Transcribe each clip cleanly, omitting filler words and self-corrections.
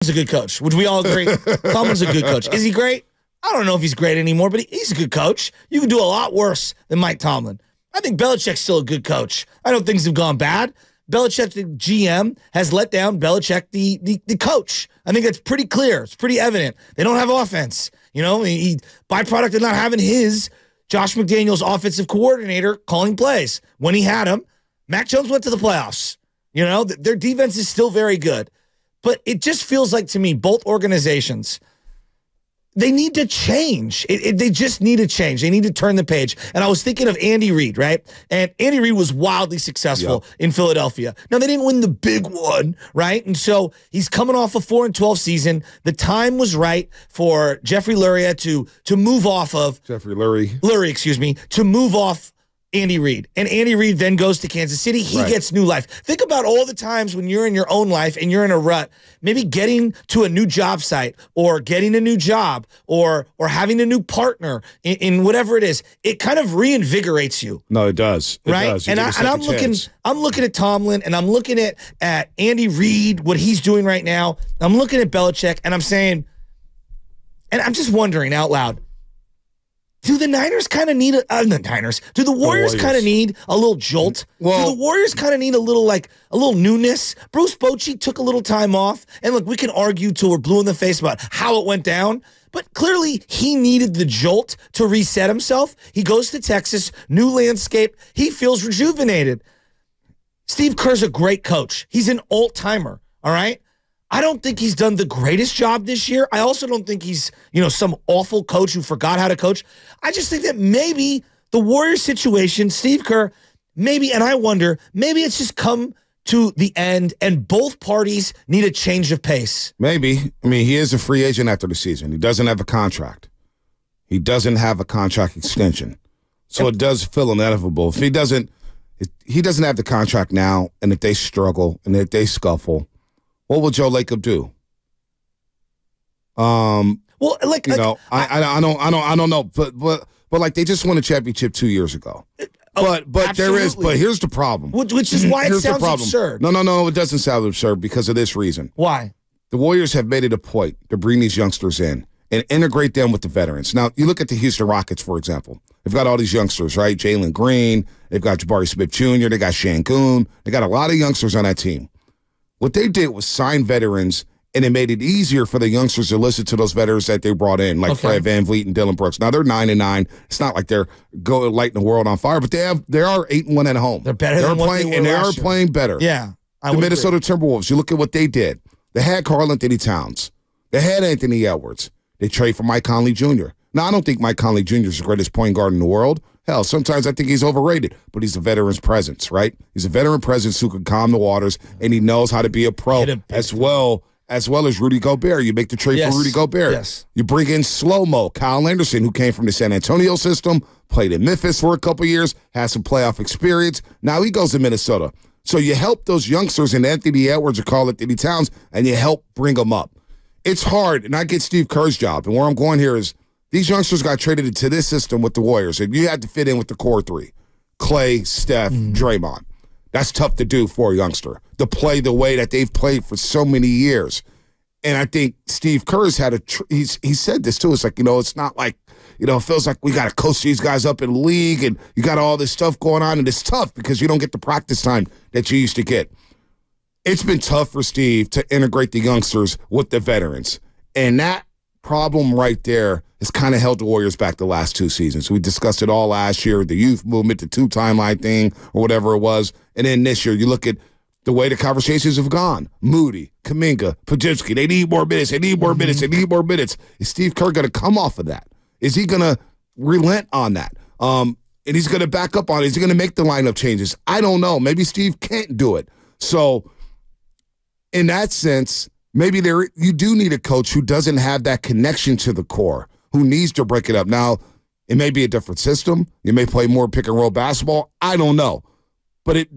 a good coach. Would we all agree? Tomlin's a good coach. Is he great? I don't know if he's great anymore, but he's a good coach. You can do a lot worse than Mike Tomlin. I think Belichick's still a good coach. I know things have gone bad. Belichick, the GM, has let down Belichick, the coach. I think that's pretty clear. It's pretty evident. They don't have offense. You know, byproduct of not having his Josh McDaniels offensive coordinator calling plays. When he had him, Mac Jones went to the playoffs. You know, their defense is still very good. But it just feels like to me, both organizations, they need to change. They just need to change. They need to turn the page. And I was thinking of Andy Reid, right? And Andy Reid was wildly successful in Philadelphia. Now, they didn't win the big one, right? And so he's coming off a 4-12 season. The time was right for Jeffrey Lurie to move off of... to move off Andy Reid. And Andy Reid then goes to Kansas City. He gets new life. Think about all the times when you're in your own life and you're in a rut, maybe getting to a new job site or getting a new job or having a new partner in whatever it is. It kind of reinvigorates you. No, it does. It right? does. And I'm looking at Tomlin and I'm looking at Andy Reid, what he's doing right now. I'm looking at Belichick and I'm saying, and I'm just wondering out loud, do the Niners kind of need do the Warriors kind of need a little jolt? Well, do the Warriors kind of need a little newness? Bruce Bochy took a little time off, and look, we can argue till we're blue in the face about how it went down, but clearly he needed the jolt to reset himself. He goes to Texas, new landscape. He feels rejuvenated. Steve Kerr's a great coach. He's an alt-timer, all right? I don't think he's done the greatest job this year. I also don't think he's, some awful coach who forgot how to coach. I just think that maybe the Warriors situation, Steve Kerr, maybe, and I wonder, maybe it's just come to the end and both parties need a change of pace. Maybe. I mean, he is a free agent after the season. He doesn't have a contract. He doesn't have a contract extension. So it does feel inevitable. If he doesn't have the contract now, and if they struggle and if they scuffle, what will Joe Lacob do? I don't know, but like they just won a championship 2 years ago. But here's the problem. Which is why it sounds absurd. No, it doesn't sound absurd because of this reason. Why? The Warriors have made it a point to bring these youngsters in and integrate them with the veterans. Now, you look at the Houston Rockets, for example. They've got all these youngsters, right? Jalen Green, they've got Jabari Smith Jr., they got Şengün. They got a lot of youngsters on that team. What they did was sign veterans, and it made it easier for the youngsters to listen to those veterans that they brought in, like Fred VanVleet and Dylan Brooks. Now, they're 9-9. It's not like they're lighting the world on fire, but they are 8-1 at home. They're better than what they were, and they are playing better. Yeah, the Minnesota Timberwolves, you look at what they did. They had Karl-Anthony Towns. They had Anthony Edwards. They trade for Mike Conley Jr. Now, I don't think Mike Conley Jr. is the greatest point guard in the world. Hell, sometimes I think he's overrated, but he's a veteran's presence, right? He's a veteran presence who can calm the waters, and he knows how to be a pro as well as Rudy Gobert. You make the trade for Rudy Gobert. Yes. You bring in slow-mo, Kyle Anderson, who came from the San Antonio system, played in Memphis for a couple years, has some playoff experience. Now he goes to Minnesota. So you help those youngsters in Anthony Edwards or Karl-Anthony Towns, and you help bring them up. It's hard, and I get Steve Kerr's job, and where I'm going here is these youngsters got traded into this system with the Warriors, and you had to fit in with the core three, Clay, Steph, Draymond. That's tough to do for a youngster, to play the way that they've played for so many years. And I think Steve Kerr's had he said this too. It's like, it's not like, it feels like we got to coach these guys up in the league, and you got all this stuff going on, and it's tough because you don't get the practice time that you used to get. It's been tough for Steve to integrate the youngsters with the veterans. And that problem right there has kind of held the Warriors back the last 2 seasons. We discussed it all last year, the youth movement, the 2-timeline thing, or whatever it was. And then this year, you look at the way the conversations have gone. Moody, Kuminga, Podziemski, they need more minutes, they need more minutes, they need more minutes. Is Steve Kerr going to come off of that? Is he going to relent on that? And he's going to back up on it. Is he going to make the lineup changes? I don't know. Maybe Steve can't do it. So in that sense, maybe you do need a coach who doesn't have that connection to the core, who needs to break it up. Now, it may be a different system. You may play more pick-and-roll basketball. I don't know. But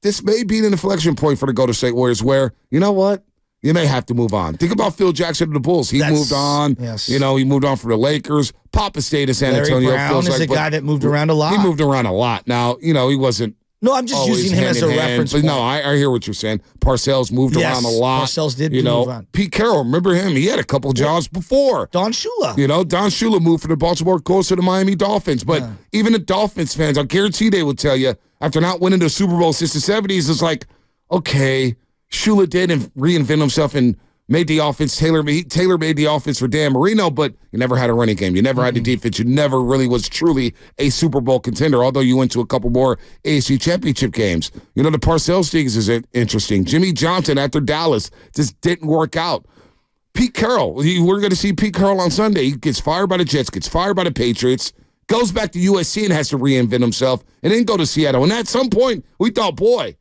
this may be an inflection point for the Golden State Warriors where, you know what? You may have to move on. Think about Phil Jackson of the Bulls. He moved on. Yes. He moved on from the Lakers. Papa stayed in San Antonio. Larry Brown is a guy that moved around a lot. He moved around a lot. Now, he wasn't No, I'm just always using him as a reference But point. no, I hear what you're saying. Parcells moved around a lot. Parcells did move on. Pete Carroll, remember him? He had a couple jobs before. Don Shula. Don Shula moved from the Baltimore Colts to the Miami Dolphins. But even the Dolphins fans, I guarantee they would tell you, after not winning the Super Bowl since the 70s, it's like, okay, Shula did reinvent himself and made the offense, Taylor made the offense for Dan Marino, but you never had a running game. You never had the defense. You never really was truly a Super Bowl contender, although you went to a couple more AFC championship games. The Parcells thing is interesting. Jimmy Johnson after Dallas just didn't work out. Pete Carroll, we're going to see Pete Carroll on Sunday. He gets fired by the Jets, gets fired by the Patriots, goes back to USC and has to reinvent himself, and then go to Seattle. And at some point, we thought, boy,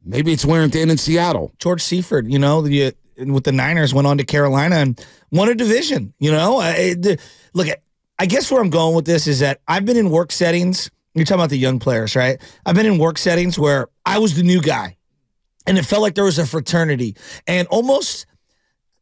maybe it's wearing thin in Seattle. George Seifert, with the Niners, went on to Carolina and won a division. Look, I guess where I'm going with this is that I've been in work settings. You're talking about the young players, right? I've been in work settings where I was the new guy, and it felt like there was a fraternity, and almost,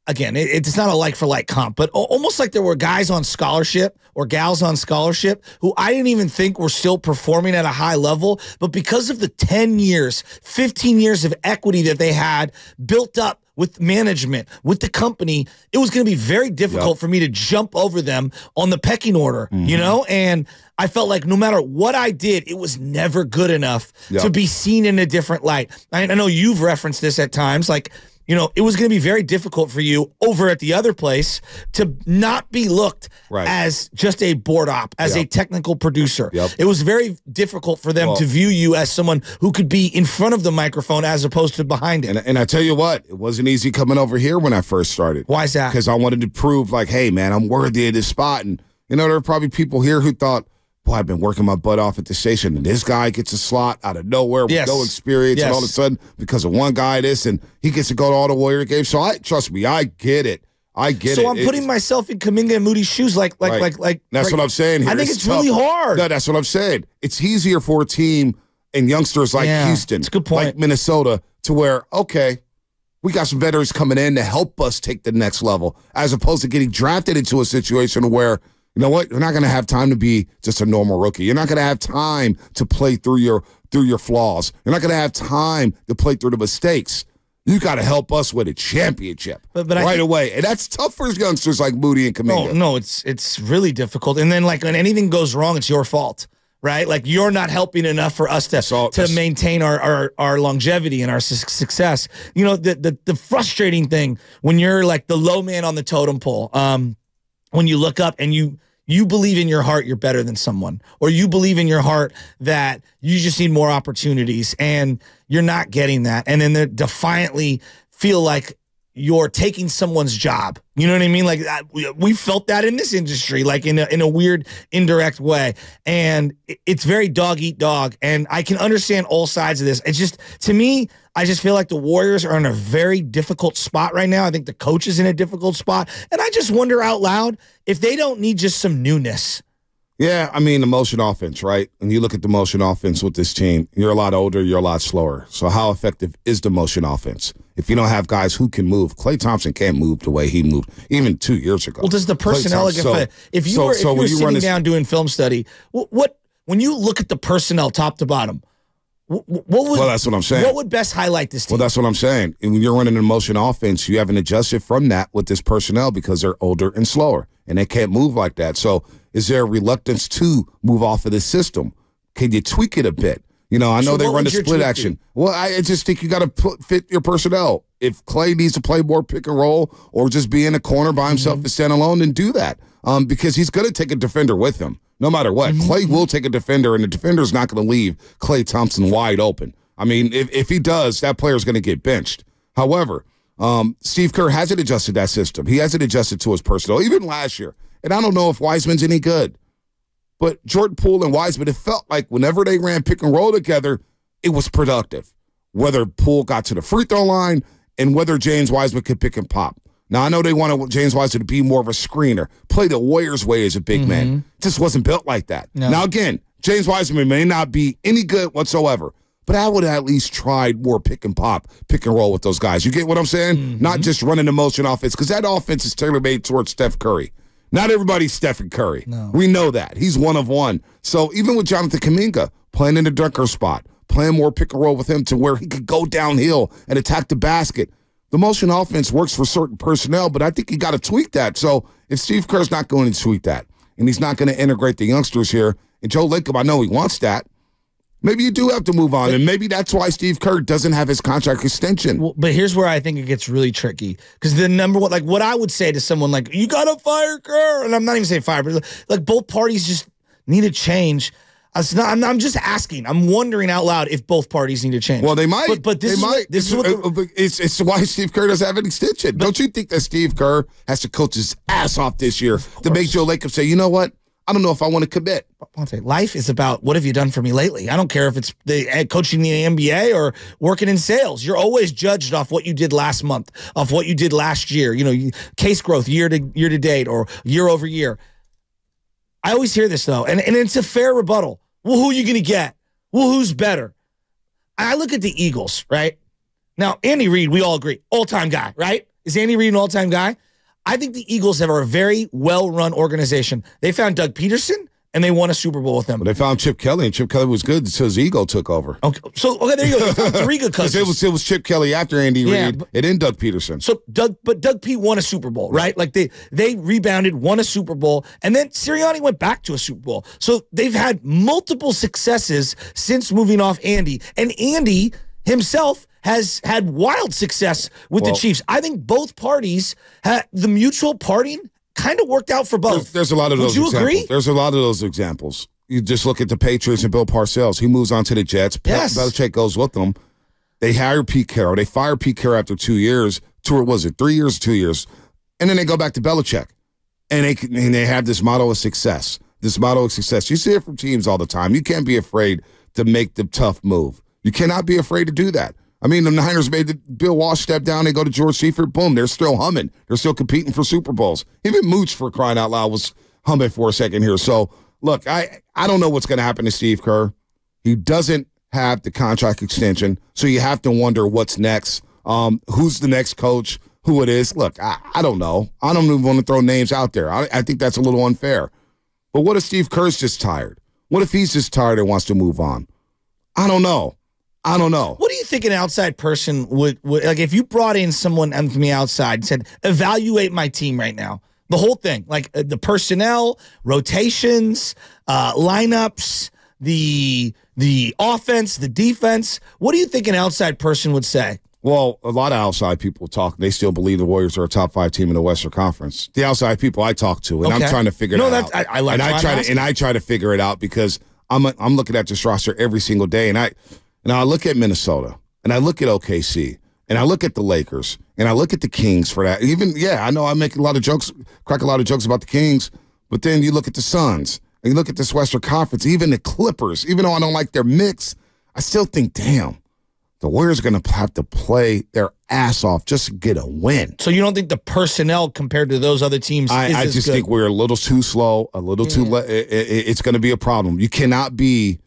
again, it's not a like-for-like comp, but almost like there were guys on scholarship or gals on scholarship who I didn't even think were still performing at a high level, but because of the 10 years, 15 years of equity that they had built up with management, with the company, it was going to be very difficult for me to jump over them on the pecking order, And I felt like no matter what I did, it was never good enough to be seen in a different light. I know you've referenced this at times, like, it was going to be very difficult for you over at the other place to not be looked as just a board op, as a technical producer. It was very difficult for them to view you as someone who could be in front of the microphone as opposed to behind it. And I tell you what, it wasn't easy coming over here when I first started. Why is that? Because I wanted to prove, like, hey, man, I'm worthy of this spot. And, there are probably people here who thought, boy, I've been working my butt off at the station, and this guy gets a slot out of nowhere with no experience, and all of a sudden, because of one guy, and he gets to go to all the Warrior games. So trust me, I get it. So I'm putting myself in Kuminga and Moody's shoes, like. That's what I'm saying here. I think it's really hard. No, that's what I'm saying. It's easier for a team and youngsters like Houston, that's a good point. like Minnesota, to where, okay, we got some veterans coming in to help us take the next level, as opposed to getting drafted into a situation where, you know what? You're not going to have time to be just a normal rookie. You're not going to have time to play through your flaws. You're not going to have time to play through the mistakes. You got to help us win a championship right away. And that's tough for youngsters like Moody and Kuminga. No, it's really difficult. And then, like, when anything goes wrong, it's your fault, right? Like, you're not helping enough for us to maintain our longevity and our success. The frustrating thing when you're like the low man on the totem pole, when you look up and you believe in your heart you're better than someone, or you believe in your heart that you just need more opportunities and you're not getting that. And then they defiantly feel like you're taking someone's job. You know what I mean? Like, we felt that in this industry, like in a weird, indirect way. And it's very dog eat dog. And I can understand all sides of this. It's just, to me, I just feel like the Warriors are in a very difficult spot right now. I think the coach is in a difficult spot. And I just wonder out loud if they don't need just some newness. Yeah, I mean, the motion offense, right? When you look at the motion offense with this team, you're a lot older, you're a lot slower. So how effective is the motion offense? If you don't have guys who can move, Klay Thompson can't move the way he moved even 2 years ago. Well, does the personnel, if you were sitting down doing film study, when you look at the personnel top to bottom, that's what I'm saying. What would best highlight this team? Well, that's what I'm saying. And when you're running a motion offense, you haven't adjusted from that with this personnel because they're older and slower, and they can't move like that. So is there a reluctance to move off of this system? Can you tweak it a bit? I know they run the split action. Well, I just think you got to fit your personnel. If Klay needs to play more pick and roll or just be in a corner by himself and stand alone, then do that. Because he's going to take a defender with him. No matter what, Klay will take a defender, and the defender's not going to leave Klay Thompson wide open. I mean, if he does, that player's going to get benched. However, Steve Kerr hasn't adjusted that system. He hasn't adjusted to his personnel, even last year. And I don't know if Wiseman's any good. But Jordan Poole and Wiseman, it felt like whenever they ran pick and roll together, it was productive. Whether Poole got to the free throw line and whether James Wiseman could pick and pop. Now, I know they wanted James Wiseman to be more of a screener, play the Warriors' way as a big man. Just wasn't built like that. No. Now, again, James Wiseman may not be any good whatsoever, but I would have at least tried more pick and pop, pick and roll with those guys. You get what I'm saying? Not just running the motion offense, because that offense is tailor-made towards Steph Curry. Not everybody's Stephen Curry. No. We know that. He's one of one. So even with Jonathan Kuminga playing in the dunker spot, playing more pick and roll with him to where he could go downhill and attack the basket. The motion offense works for certain personnel, but I think you got to tweak that. So if Steve Kerr's not going to tweak that, and he's not going to integrate the youngsters here, and Joe Lacob, I know he wants that, maybe you do have to move on, and maybe that's why Steve Kerr doesn't have his contract extension. Well, but here's where I think it gets really tricky, because the number one, like what I would say to someone like, you got to fire Kerr, and I'm not even saying fire, but like both parties just need to change. I'm just asking. I'm wondering out loud if both parties need to change. Well, they might. But this is it's why Steve Kerr doesn't have an extension. Don't you think that Steve Kerr has to coach his ass off this year to make Joe Lacob say, you know what? I don't know if I want to commit. Life is about what have you done for me lately? I don't care if it's coaching in the NBA or working in sales. You're always judged off what you did last month, off what you did last year. You know, case growth year to date or year over year. I always hear this though, and it's a fair rebuttal. Well, who are you going to get? Well, who's better? I look at the Eagles, right? Now, Andy Reid, we all agree, all-time guy, right? Is Andy Reid an all-time guy? I think the Eagles have a very well-run organization. They found Doug Peterson, and they won a Super Bowl with him. But they found Chip Kelly, and Chip Kelly was good until his ego took over. Okay, there you go. They found three good coaches. It was Chip Kelly after Andy Reid, and then Doug Peterson. So Doug P won a Super Bowl, right? Like they rebounded, won a Super Bowl, and then Sirianni went back to a Super Bowl. So they've had multiple successes since moving off Andy, and Andy himself has had wild success with the Chiefs. I think both parties the mutual parting kind of worked out for both. There's a lot of those examples. Would you agree? There's a lot of those examples. You just look at the Patriots and Bill Parcells. He moves on to the Jets. Yes. Belichick goes with them. They hire Pete Carroll. They fire Pete Carroll after 2 years. 3 years, 2 years. And then they go back to Belichick. And they have this model of success. You see it from teams all the time. You can't be afraid to make the tough move. You cannot be afraid to do that. I mean, the Niners made Bill Walsh step down. They go to George Seifert. Boom, they're still humming. They're still competing for Super Bowls. Even Mooch, for crying out loud, was humming for a second here. So, look, I don't know what's going to happen to Steve Kerr. He doesn't have the contract extension, so you have to wonder what's next. Who's the next coach, who it is. Look, I don't know. I don't even want to throw names out there. I think that's a little unfair. But what if Steve Kerr's just tired? What if he's just tired and wants to move on? I don't know. What do you think an outside person would like if you brought in someone from the outside and said, evaluate my team right now? The whole thing, like the personnel, rotations, lineups, the offense, the defense. What do you think an outside person would say? Well, a lot of outside people talk. They still believe the Warriors are a top 5 team in the Western Conference. The outside people I talk to, and I'm trying to figure that out. I try to figure it out because I'm looking at this roster every single day, and I look at Minnesota, and I look at OKC, and I look at the Lakers, and I look at the Kings for that. I know I make crack a lot of jokes about the Kings, but then you look at the Suns, and you look at this Western Conference, even the Clippers. Even though I don't like their mix, I still think, damn, the Warriors are going to have to play their ass off just to get a win. So you don't think the personnel compared to those other teams I just think we're a little too slow, a little too it's going to be a problem. You cannot be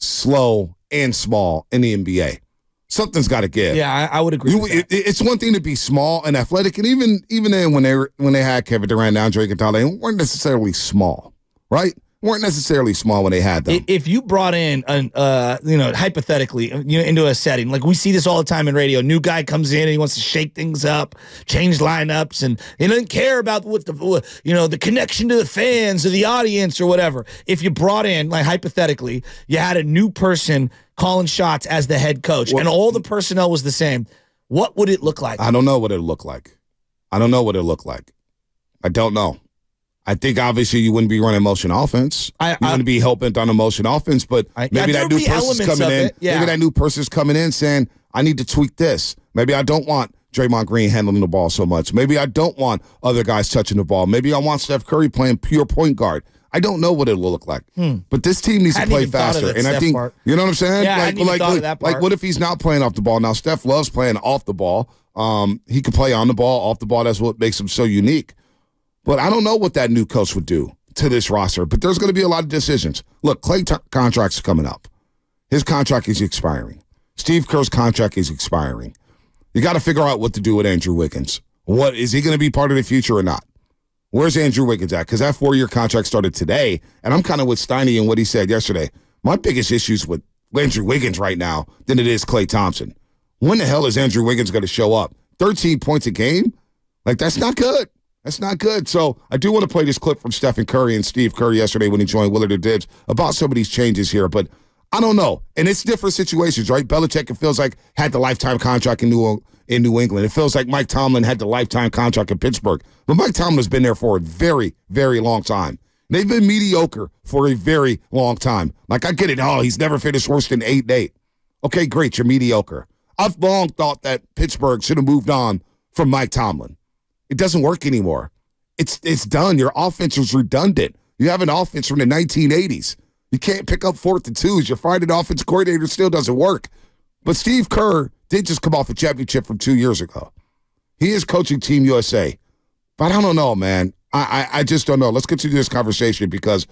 slow and small in the NBA. Something's got to give. Yeah, I would agree with that. It's one thing to be small and athletic, and even then when they had Kevin Durant, Andre Iguodala, they weren't necessarily small, right? Weren't necessarily small when they had them. If you brought in, hypothetically, into a setting, like we see this all the time in radio, new guy comes in and he wants to shake things up, change lineups, and he doesn't care about what the connection to the fans or the audience or whatever. If you brought in, like hypothetically, you had a new person calling shots as the head coach, and all the personnel was the same, what would it look like? I don't know what it'd look like. I don't know. I think obviously you wouldn't be running motion offense. You wouldn't be hell-bent on a motion offense, but maybe that new person's coming in. Maybe that new person's coming in saying, I need to tweak this. Maybe I don't want Draymond Green handling the ball so much. Maybe I don't want other guys touching the ball. Maybe I want Steph Curry playing pure point guard. I don't know what it'll look like. But this team needs to play faster. And I think, you know what I'm saying? Yeah, I hadn't even thought of that part. Like, what if he's not playing off the ball? Now, Steph loves playing off the ball. He can play on the ball, off the ball. That's what makes him so unique. But I don't know what that new coach would do to this roster. But there's going to be a lot of decisions. Look, Klay contract's coming up. His contract is expiring. Steve Kerr's contract is expiring. You got to figure out what to do with Andrew Wiggins. What is he going to be part of the future or not? Where's Andrew Wiggins at? Because that 4-year contract started today, and I'm kind of with Steiny and what he said yesterday. My biggest issues with Andrew Wiggins right now than it is Klay Thompson. When the hell is Andrew Wiggins going to show up? 13 points a game? Like, that's not good. That's not good. So I do want to play this clip from Stephen Curry and Steve Kerr yesterday when he joined Willard and Dibs about some of these changes here. But I don't know. And it's different situations, right? Belichick, it feels like, had the lifetime contract in New England. It feels like Mike Tomlin had the lifetime contract in Pittsburgh. But Mike Tomlin's been there for a very, very long time. They've been mediocre for a very long time. Like, I get it. Oh, he's never finished worse than 8-8. Okay, great. You're mediocre. I've long thought that Pittsburgh should have moved on from Mike Tomlin. It doesn't work anymore. It's done. Your offense is redundant. You have an offense from the 1980s. You can't pick up 4th and 2s. Your finding offense coordinator still doesn't work. But Steve Kerr did just come off a championship from 2 years ago. He is coaching Team USA. But I don't know, man. I just don't know. Let's continue this conversation because